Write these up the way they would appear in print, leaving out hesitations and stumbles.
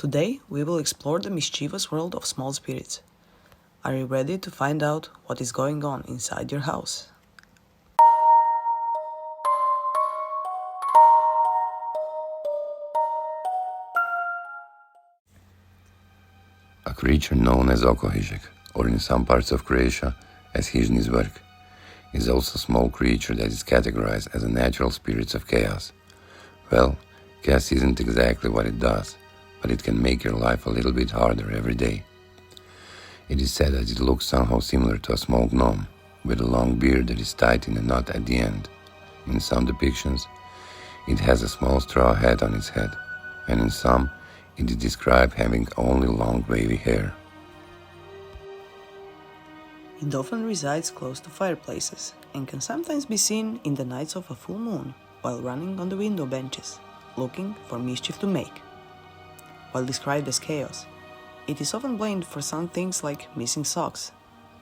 Today we will explore the mischievous world of small spirits. Are you ready to find out what is going on inside your house? A creature known as Hižnik, or in some parts of Croatia as Hižni zvrk, is also a small creature that is categorized as a natural spirit of chaos. Well, chaos isn't exactly what it does, but it can make your life a little bit harder every day. It is said that it looks somehow similar to a small gnome, with a long beard that is tied in a knot at the end. In some depictions, it has a small straw hat on its head, and in some, it is described having only long wavy hair. It often resides close to fireplaces and can sometimes be seen in the nights of a full moon while running on the window benches, looking for mischief to make. While described as chaos, it is often blamed for some things like missing socks,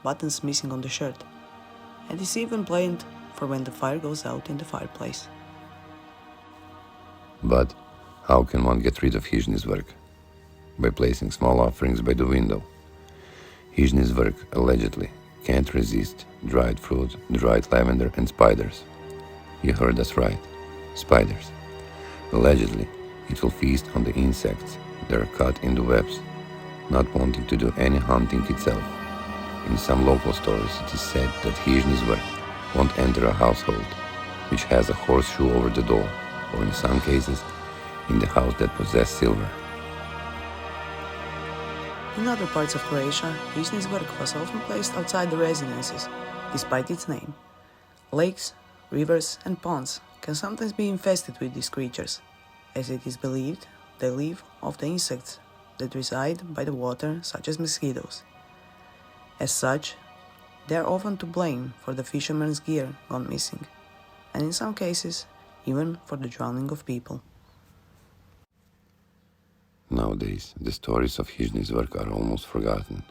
buttons missing on the shirt, and is even blamed for when the fire goes out in the fireplace. But how can one get rid of Hižni zvrk? By placing small offerings by the window. Hižni zvrk allegedly can't resist dried fruit, dried lavender, and spiders. You heard us right, spiders. Allegedly, it will feast on the insects that are caught in the webs, not wanting to do any hunting itself. In some local stories, it is said that Hižni zvrk won't enter a household which has a horseshoe over the door, or in some cases, in the house that possess silver. In other parts of Croatia, Hižni zvrk was often placed outside the residences, despite its name. Lakes, rivers, and ponds can sometimes be infested with these creatures, as it is believed they live off the insects that reside by the water, such as mosquitoes. As such, they are often to blame for the fisherman's gear gone missing, and in some cases, even for the drowning of people. Nowadays, the stories of Hižni zvrk are almost forgotten,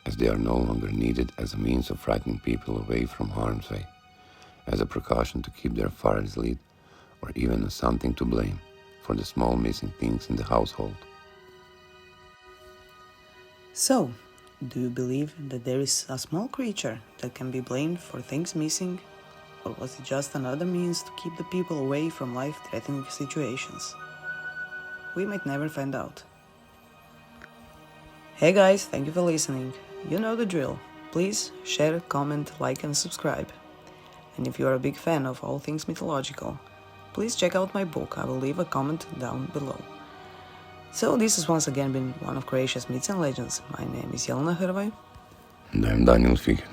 as they are no longer needed as a means of frightening people away from harm's way, as a precaution to keep their fire lit, or even as something to blame for the small missing things in the household. So, do you believe that there is a small creature that can be blamed for things missing, or was it just another means to keep the people away from life-threatening situations? We might never find out. Hey guys, thank you for listening. You know the drill. Please share, comment, like and subscribe. And if you are a big fan of all things mythological, please check out my book. I will leave a comment down below. So this has once again been one of Croatia's myths and legends. My name is Jelena Hrvoj. And I'm Daniel Figen.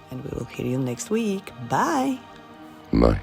And we will hear you next week. Bye! Bye.